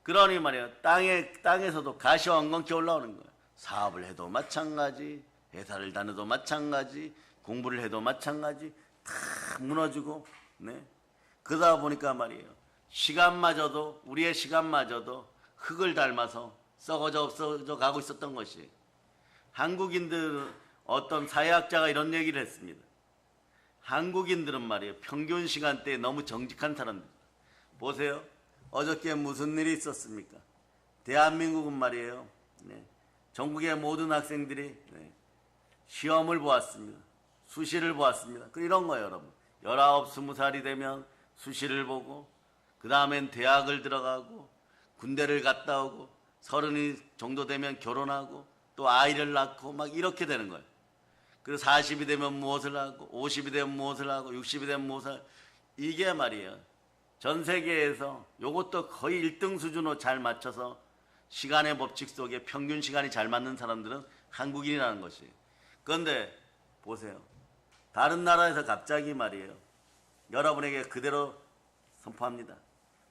그러니 말이에요. 땅에서도 가시와 엉겅퀴 올라오는 거예요. 사업을 해도 마찬가지, 회사를 다녀도 마찬가지, 공부를 해도 마찬가지, 다 무너지고, 네. 그러다 보니까 말이에요. 시간마저도, 우리의 시간마저도 흙을 닮아서 썩어져 없어져 가고 있었던 것이. 한국인들, 어떤 사회학자가 이런 얘기를 했습니다. 한국인들은 말이에요. 평균 시간대에 너무 정직한 사람들. 보세요. 어저께 무슨 일이 있었습니까? 대한민국은 말이에요. 네. 전국의 모든 학생들이 네. 시험을 보았습니다. 수시를 보았습니다. 이런 거예요, 여러분. 19, 20살이 되면 수시를 보고 그 다음엔 대학을 들어가고 군대를 갔다 오고 30이 정도 되면 결혼하고 또 아이를 낳고 막 이렇게 되는 거예요. 그리고 40이 되면 무엇을 하고 50이 되면 무엇을 하고 60이 되면 무엇을 하고 이게 말이에요. 전 세계에서 이것도 거의 1등 수준으로 잘 맞춰서 시간의 법칙 속에 평균 시간이 잘 맞는 사람들은 한국인이라는 것이에요. 그런데 보세요. 다른 나라에서 갑자기 말이에요. 여러분에게 그대로 선포합니다.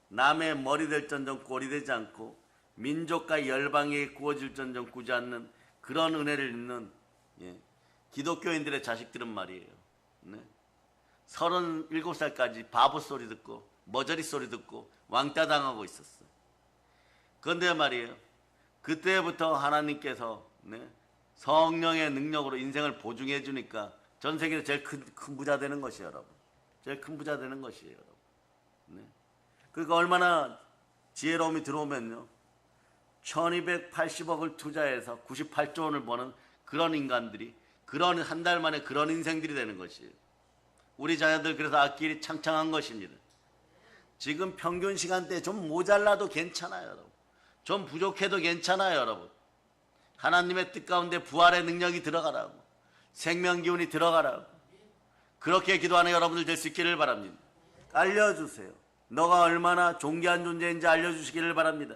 남의 머리 될 전정 꼴이 되지 않고 민족과 열방에 구워질 전정 꾸지 않는 그런 은혜를 입는 기독교인들의 자식들은 말이에요. 네. 37살까지 바보 소리 듣고 머저리 소리 듣고 왕따 당하고 있었어요. 그런데 말이에요. 그때부터 하나님께서 성령의 능력으로 인생을 보증해 주니까 전 세계에서 제일 큰 부자 되는 것이에요, 여러분. 제일 큰 부자 되는 것이에요, 여러분. 네. 그러니까 얼마나 지혜로움이 들어오면요. 1280억을 투자해서 98조 원을 버는 그런 인간들이 그런 한 달 만에 그런 인생들이 되는 것이에요. 우리 자녀들 그래서 앞길이 창창한 것입니다. 지금 평균 시간대에 좀 모자라도 괜찮아요, 여러분. 좀 부족해도 괜찮아요, 여러분. 하나님의 뜻 가운데 부활의 능력이 들어가라고, 생명 기운이 들어가라고, 그렇게 기도하는 여러분들 될 수 있기를 바랍니다. 알려주세요. 너가 얼마나 존귀한 존재인지 알려주시기를 바랍니다.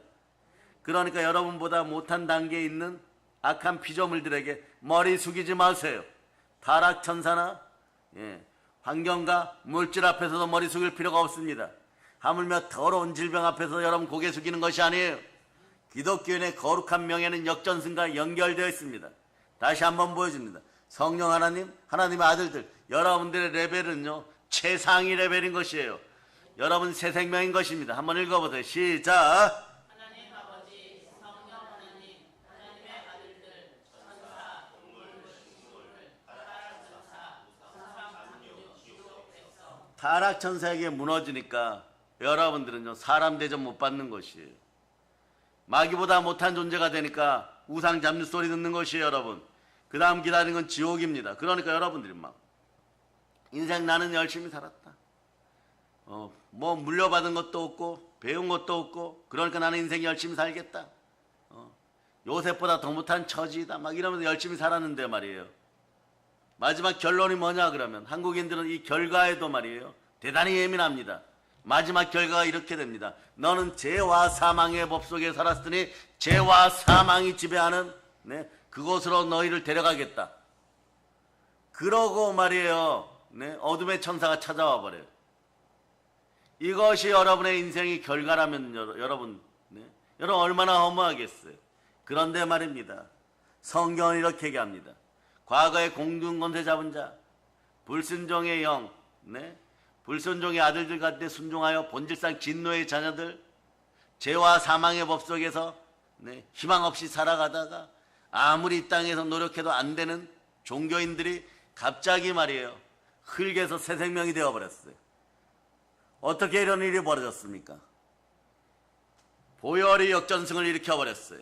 그러니까 여러분보다 못한 단계에 있는 악한 피조물들에게 머리 숙이지 마세요. 타락천사나 환경과 물질 앞에서도 머리 숙일 필요가 없습니다. 하물며 더러운 질병 앞에서 여러분 고개 숙이는 것이 아니에요. 기독교인의 거룩한 명예는 역전승과 연결되어 있습니다. 다시 한번 보여줍니다. 성령 하나님, 하나님의 아들들, 여러분들의 레벨은요 최상위 레벨인 것이에요. 여러분 새 생명인 것입니다. 한번 읽어보세요. 시작. 하나님 아버지, 성령 하나님, 하나님의 아들들, 천사, 동물, 식물을, 타락천사, 천상, 지옥, 백성. 타락천사에게 무너지니까 여러분들은요 사람 대접 못 받는 것이에요. 마귀보다 못한 존재가 되니까 우상 잡는 소리 듣는 것이에요, 여러분. 그 다음 기다리는 건 지옥입니다. 그러니까 여러분들이 막 인생 나는 열심히 살았다. 뭐 물려받은 것도 없고 배운 것도 없고 그러니까 나는 인생 열심히 살겠다. 요셉보다 더 못한 처지이다. 막 이러면서 열심히 살았는데 말이에요. 마지막 결론이 뭐냐 그러면 한국인들은 이 결과에도 말이에요. 대단히 예민합니다. 마지막 결과가 이렇게 됩니다. 너는 죄와 사망의 법 속에 살았으니 죄와 사망이 지배하는 그곳으로 너희를 데려가겠다. 그러고 말이에요. 어둠의 천사가 찾아와 버려요. 이것이 여러분의 인생의 결과라면 여러분 얼마나 허무하겠어요. 그런데 말입니다. 성경은 이렇게 얘기합니다. 과거에 공중권세 잡은 자, 불순종의 영, 불순종의 아들들 같은 순종하여 본질상 진노의 자녀들, 죄와 사망의 법 속에서 희망 없이 살아가다가 아무리 이 땅에서 노력해도 안 되는 종교인들이 갑자기 말이에요. 흙에서 새 생명이 되어버렸어요. 어떻게 이런 일이 벌어졌습니까? 보혈이 역전승을 일으켜버렸어요.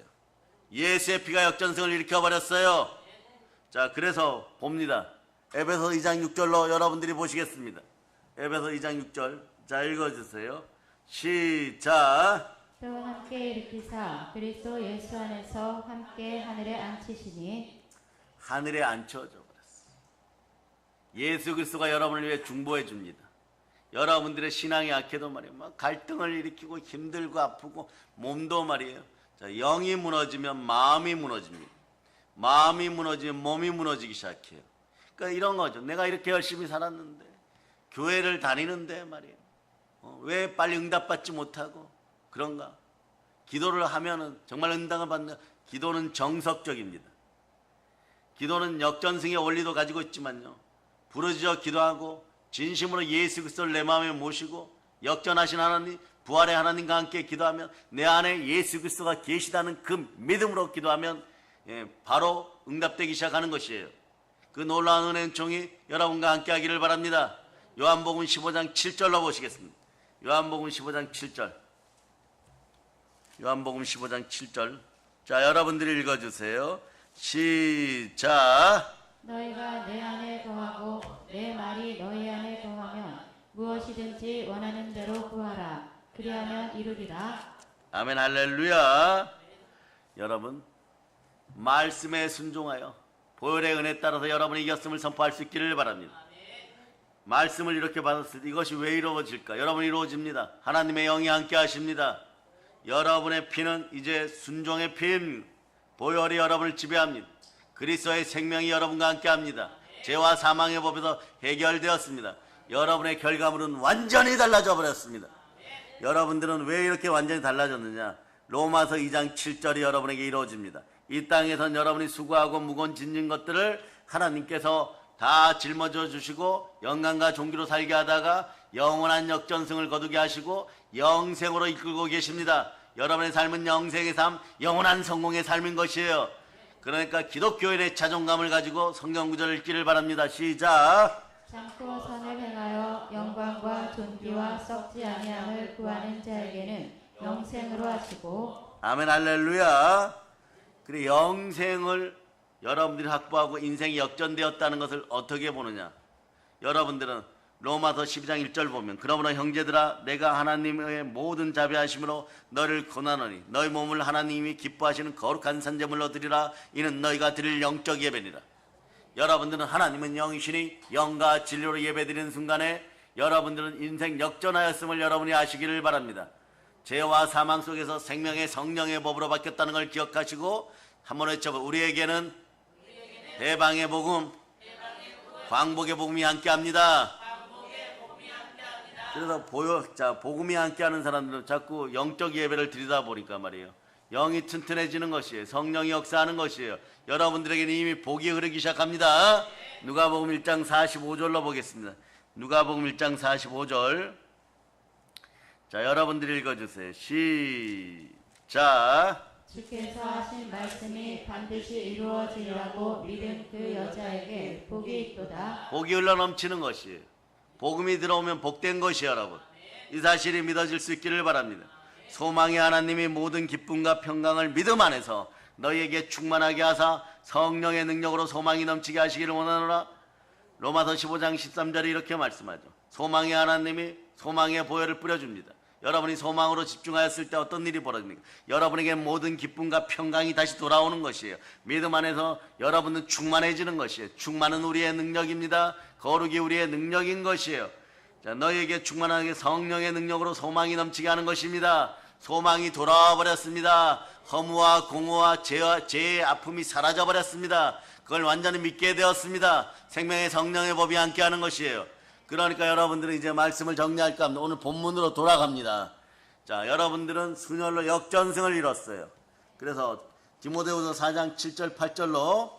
예수의 피가 역전승을 일으켜버렸어요. 자, 그래서 봅니다. 에베소 2장 6절로 여러분들이 보시겠습니다. 에베소 2장 6절. 자, 읽어주세요. 시작. 또 함께 일으키사 그리스도 예수 안에서 함께 하늘에 앉히시니 하늘에 앉혀져 버렸어. 예수 그리스도가 여러분을 위해 중보해 줍니다. 여러분들의 신앙이 약해도 말이에요. 막 갈등을 일으키고 힘들고 아프고 몸도 말이에요. 자, 영이 무너지면 마음이 무너집니다. 마음이 무너지면 몸이 무너지기 시작해요. 그러니까 이런 거죠. 내가 이렇게 열심히 살았는데, 교회를 다니는데 말이에요. 왜 빨리 응답받지 못하고 그런가? 기도를 하면은 정말 응답을 받는, 기도는 정석적입니다. 기도는 역전승의 원리도 가지고 있지만요, 부르짖어 기도하고 진심으로 예수 그리스도를 내 마음에 모시고 역전하신 하나님, 부활의 하나님과 함께 기도하면, 내 안에 예수 그리스도가 계시다는 그 믿음으로 기도하면 바로 응답되기 시작하는 것이에요. 그 놀라운 은혜의 종이 여러분과 함께 하기를 바랍니다. 요한복음 15장 7절로 보시겠습니다. 요한복음 15장 7절. 요한복음 15장 7절. 자, 여러분들이 읽어주세요. 시작. 너희가 내 안에 거하고 내 말이 너희 안에 거하면 무엇이든지 원하는 대로 구하라. 그리하면 이루리라. 아멘. 할렐루야. 여러분, 말씀에 순종하여 보혈의 은혜에 따라서 여러분이 이겼음을 선포할 수 있기를 바랍니다. 말씀을 이렇게 받았을 때 이것이 왜 이루어질까? 여러분이 이루어집니다. 하나님의 영이 함께 하십니다. 여러분의 피는 이제 순종의 피입니다. 보혈이 여러분을 지배합니다. 그리스도의 생명이 여러분과 함께 합니다. 죄와 사망의 법에서 해결되었습니다. 여러분의 결과물은 완전히 달라져 버렸습니다. 여러분들은 왜 이렇게 완전히 달라졌느냐? 로마서 2장 7절이 여러분에게 이루어집니다. 이 땅에선 여러분이 수고하고 무거운 짓는 것들을 하나님께서 다 짊어져 주시고 영광과 존귀로 살게 하다가 영원한 역전승을 거두게 하시고 영생으로 이끌고 계십니다. 여러분의 삶은 영생의 삶, 영원한 성공의 삶인 것이에요. 그러니까 기독교인의 자존감을 가지고 성경 구절을 읽기를 바랍니다. 시작. 참고 선을 행하여 영광과 존귀와 썩지 아니함을 구하는 자에게는 영생으로 하시고. 아멘. 할렐루야. 그래, 영생을 여러분들이 확보하고 인생이 역전되었다는 것을 어떻게 보느냐? 여러분들은 로마서 12장 1절 보면, 그러므로 형제들아 내가 하나님의 모든 자비하심으로 너를 권하노니 너희 몸을 하나님이 기뻐하시는 거룩한 산제물로 드리라. 이는 너희가 드릴 영적 예배니라. 여러분들은 하나님은 영이시니 영과 진리로 예배드리는 순간에 여러분들은 인생 역전하였음을 여러분이 아시기를 바랍니다. 죄와 사망 속에서 생명의 성령의 법으로 바뀌었다는 걸 기억하시고 한번 외쳐봐. 우리에게는 대방의 복음, 광복의 복음이 함께합니다. 그래서 복음이 함께하는 사람들은 자꾸 영적 예배를 드리다 보니까 말이에요, 영이 튼튼해지는 것이에요. 성령이 역사하는 것이에요. 여러분들에게는 이미 복이 흐르기 시작합니다. 누가복음 1장 45절로 보겠습니다. 누가복음 1장 45절. 자, 여러분들이 읽어주세요. 시작. 주께서 하신 말씀이 반드시 이루어지리라고 믿은 그 여자에게 복이 있도다. 복이 흘러넘치는 것이에요. 복음이 들어오면 복된 것이에요. 여러분, 이 사실이 믿어질 수 있기를 바랍니다. 소망의 하나님이 모든 기쁨과 평강을 믿음 안에서 너희에게 충만하게 하사 성령의 능력으로 소망이 넘치게 하시기를 원하노라. 로마서 15장 13절에 이렇게 말씀하죠. 소망의 하나님이 소망의 보혈을 뿌려줍니다. 여러분이 소망으로 집중하였을 때 어떤 일이 벌어집니까? 여러분에게 모든 기쁨과 평강이 다시 돌아오는 것이에요. 믿음 안에서 여러분은 충만해지는 것이에요. 충만은 우리의 능력입니다. 거룩이 우리의 능력인 것이에요. 자, 너희에게 충만하게 성령의 능력으로 소망이 넘치게 하는 것입니다. 소망이 돌아와 버렸습니다. 허무와 공허와 죄의 아픔이 사라져 버렸습니다. 그걸 완전히 믿게 되었습니다. 생명의 성령의 법이 함께하는 것이에요. 그러니까 여러분들은 이제 말씀을 정리할까 합니다. 오늘 본문으로 돌아갑니다. 자, 여러분들은 순혈로 역전승을 이뤘어요. 그래서 디모데후서 4장 7절 8절로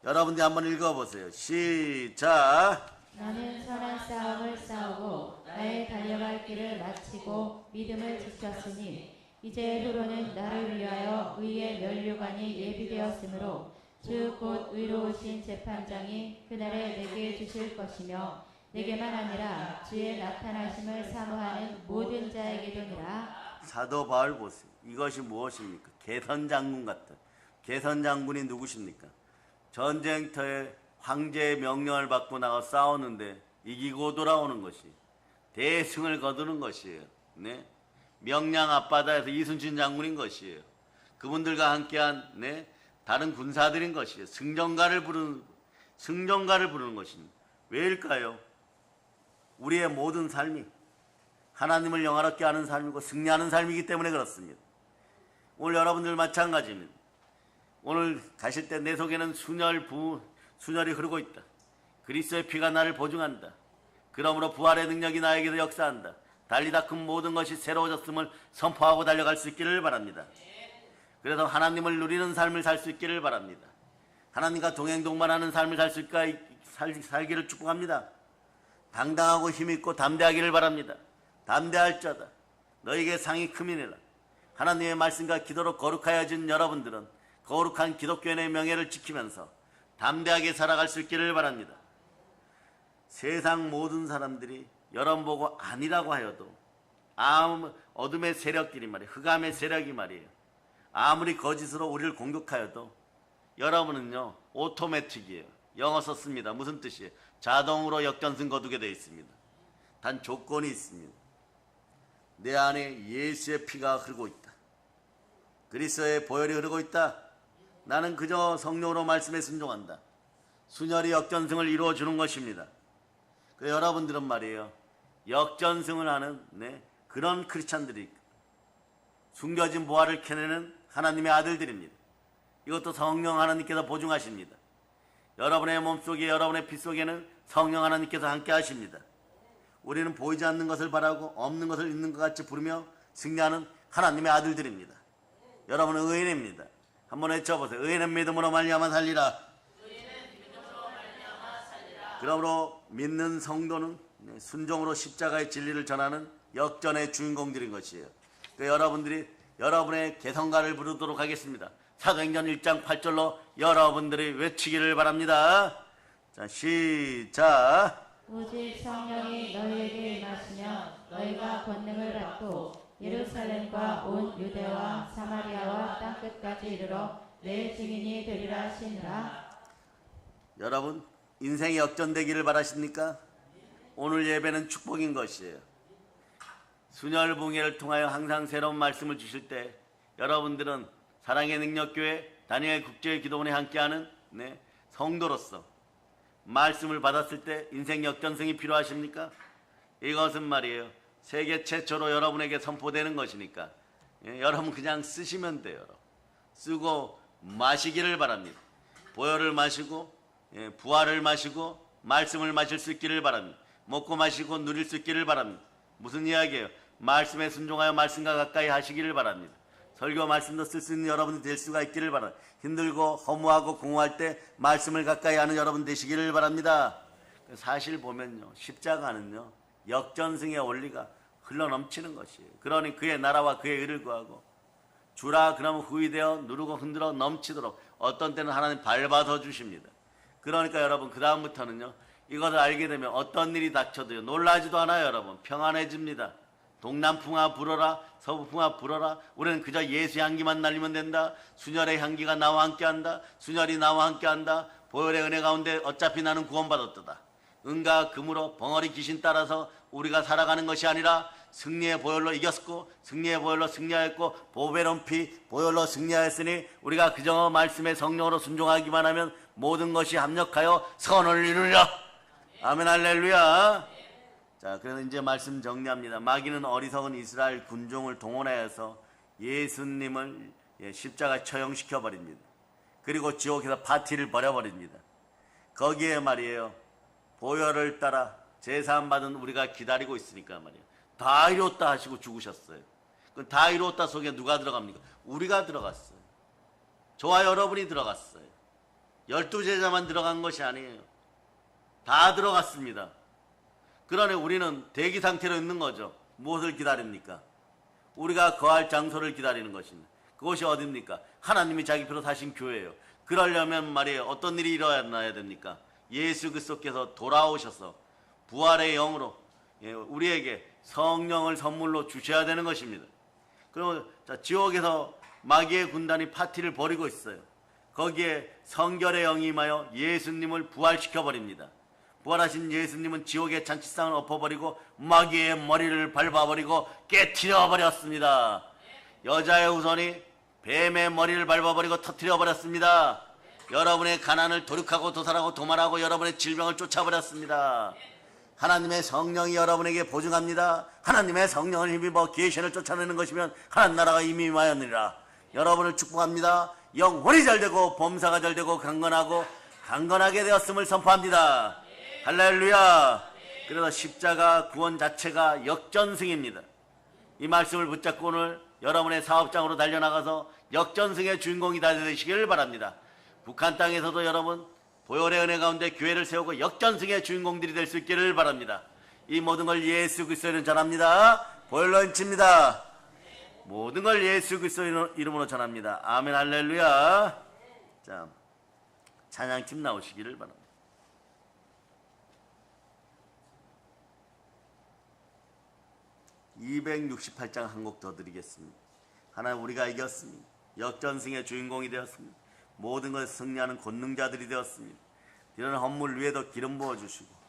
여러분들이 한번 읽어보세요. 시작. 나는 선한 싸움을 싸우고 나의 달려갈 길을 마치고 믿음을 지켰으니 이제 후로는 나를 위하여 의의 면류관이 예비되었으므로 주 곧 의로우신 재판장이 그날에 내게 주실 것이며 내게만 아니라 주의 나타나심을 사모하는 모든 자에게도니라. 사도 바울 보세요. 이것이 무엇입니까? 개선장군 같은. 개선장군이 누구십니까? 전쟁터에 황제의 명령을 받고 나가 싸웠는데 이기고 돌아오는 것이 대승을 거두는 것이에요. 네? 명량 앞바다에서 이순신 장군인 것이에요. 그분들과 함께한 네? 다른 군사들인 것이에요. 승전가를 부르는 것입니다. 왜일까요? 우리의 모든 삶이 하나님을 영화롭게 하는 삶이고 승리하는 삶이기 때문에 그렇습니다. 오늘 여러분들 마찬가지입니다. 오늘 가실 때 내 속에는 순혈이 흐르고 있다. 그리스도의 피가 나를 보증한다. 그러므로 부활의 능력이 나에게도 역사한다. 달리다 큰 모든 것이 새로워졌음을 선포하고 달려갈 수 있기를 바랍니다. 그래서 하나님을 누리는 삶을 살 수 있기를 바랍니다. 하나님과 동행동반하는 삶을 살기를 축복합니다. 당당하고 힘있고 담대하기를 바랍니다. 담대할 자다. 너에게 상이 크미니라. 하나님의 말씀과 기도로 거룩하여진 여러분들은 거룩한 기독교인의 명예를 지키면서 담대하게 살아갈 수 있기를 바랍니다. 세상 모든 사람들이 여러분 보고 아니라고 하여도 어둠의 세력들이 말이에요. 흑암의 세력이 말이에요. 아무리 거짓으로 우리를 공격하여도 여러분은요 오토매틱이에요. 영어 썼습니다. 무슨 뜻이에요? 자동으로 역전승 거두게 되어 있습니다. 단 조건이 있습니다. 내 안에 예수의 피가 흐르고 있다. 그리스도의 보혈이 흐르고 있다. 나는 그저 성령으로 말씀에 순종한다. 순혈이 역전승을 이루어주는 것입니다. 여러분들은 말이에요. 역전승을 하는 그런 크리스찬들이 숨겨진 보화를 캐내는 하나님의 아들들입니다. 이것도 성령 하나님께서 보증하십니다. 여러분의 몸속에 여러분의 피 속에는 성령 하나님께서 함께 하십니다. 우리는 보이지 않는 것을 바라고 없는 것을 있는 것 같이 부르며 승리하는 하나님의 아들들입니다. 여러분은 의인입니다. 한번 외쳐보세요. 의인은 믿음으로 말미암아 살리라. 그러므로 믿는 성도는 순종으로 십자가의 진리를 전하는 역전의 주인공들인 것이에요. 여러분들이 여러분의 개성가를 부르도록 하겠습니다. 사도행전 1장 8절로 여러분들이 외치기를 바랍니다. 자, 시작. 오직 성령이 너희에게 임하시면 너희가 권능을 받고 예루살렘과 온 유대와 사마리아와 땅끝까지 이르러 내 증인이 되리라 하시니라. 여러분 인생이 역전되기를 바라십니까? 오늘 예배는 축복인 것이에요. 순혈붕해를 통하여 항상 새로운 말씀을 주실 때 여러분들은 사랑의 능력교회 다니엘 국제기도원에 함께하는 성도로서 말씀을 받았을 때 인생 역전승이 필요하십니까? 이것은 말이에요. 세계 최초로 여러분에게 선포되는 것이니까 여러분 그냥 쓰시면 돼요. 쓰고 마시기를 바랍니다. 보혈을 마시고 부활을 마시고 말씀을 마실 수 있기를 바랍니다. 먹고 마시고 누릴 수 있기를 바랍니다. 무슨 이야기예요? 말씀에 순종하여 말씀과 가까이 하시기를 바랍니다. 설교 말씀도 쓸 수 있는 여러분이 될 수가 있기를 바랍니다. 힘들고 허무하고 공허할 때 말씀을 가까이 하는 여러분 되시기를 바랍니다. 사실 보면요, 십자가는요 역전승의 원리가 흘러넘치는 것이에요. 그러니 그의 나라와 그의 의를 구하고 주라 그러면 후이되어 누르고 흔들어 넘치도록 어떤 때는 하나님 밟아서 주십니다. 그러니까 여러분 그 다음부터는요 이것을 알게 되면 어떤 일이 닥쳐도요 놀라지도 않아요. 여러분 평안해집니다. 동남풍아 불어라 서부풍아 불어라. 우리는 그저 예수의 향기만 날리면 된다. 순혈의 향기가 나와 함께한다. 순혈이 나와 함께한다. 보혈의 은혜 가운데 어차피 나는 구원받았다. 은과 금으로 벙어리 귀신 따라서 우리가 살아가는 것이 아니라 승리의 보혈로 이겼고 승리의 보혈로 승리하였고 보배로운 피 보혈로 승리하였으니 우리가 그저 말씀의 성령으로 순종하기만 하면 모든 것이 합력하여 선을 이루리라. 아멘 할렐루야. 자, 그래서 이제 말씀 정리합니다. 마귀는 어리석은 이스라엘 군종을 동원하여서 예수님을 십자가에 처형시켜 버립니다. 그리고 지옥에서 파티를 벌여버립니다. 거기에 말이에요 보혈을 따라 제사함 받은 우리가 기다리고 있으니까 말이에요 다 이뤘다 하시고 죽으셨어요. 그 다 이뤘다 속에 누가 들어갑니까? 우리가 들어갔어요. 저와 여러분이 들어갔어요. 12제자만 들어간 것이 아니에요. 다 들어갔습니다. 그러니 우리는 대기 상태로 있는 거죠. 무엇을 기다립니까? 우리가 거할 장소를 기다리는 것입니다. 그것이 어디입니까? 하나님이 자기 피로 사신 교회예요. 그러려면 말이에요 어떤 일이 일어나야 됩니까? 예수 그리스도께서 돌아오셔서 부활의 영으로 우리에게 성령을 선물로 주셔야 되는 것입니다. 그리고 지옥에서 마귀의 군단이 파티를 벌이고 있어요. 거기에 성결의 영이 임하여 예수님을 부활시켜버립니다. 부활하신 예수님은 지옥의 잔치상을 엎어버리고 마귀의 머리를 밟아버리고 깨트려버렸습니다. 여자의 후손이 뱀의 머리를 밟아버리고 터트려버렸습니다. 여러분의 가난을 도륙하고 도살하고 도말하고 여러분의 질병을 쫓아버렸습니다. 하나님의 성령이 여러분에게 보증합니다. 하나님의 성령을 힘입어 귀신을 쫓아내는 것이면 하나님 나라가 이미 임하였느니라. 여러분을 축복합니다. 영혼이 잘되고 범사가 잘되고 강건하게 되었음을 선포합니다. 할렐루야. 그래서 십자가 구원 자체가 역전승입니다. 이 말씀을 붙잡고 오늘 여러분의 사업장으로 달려나가서 역전승의 주인공이 다 되시길 바랍니다. 북한 땅에서도 여러분 보혈의 은혜 가운데 교회를 세우고 역전승의 주인공들이 될 수 있기를 바랍니다. 이 모든 걸 예수 그리스도로 전합니다. 보혈로 인칩니다. 모든 걸 예수 그리스도 이름으로 전합니다. 아멘. 할렐루야. 자, 찬양팀 나오시기를 바랍니다. 268장 한 곡 더 드리겠습니다. 하나님, 우리가 이겼습니다. 역전승의 주인공이 되었습니다. 모든 것을 승리하는 권능자들이 되었습니다. 이런 헌물 위에도 기름 부어주시고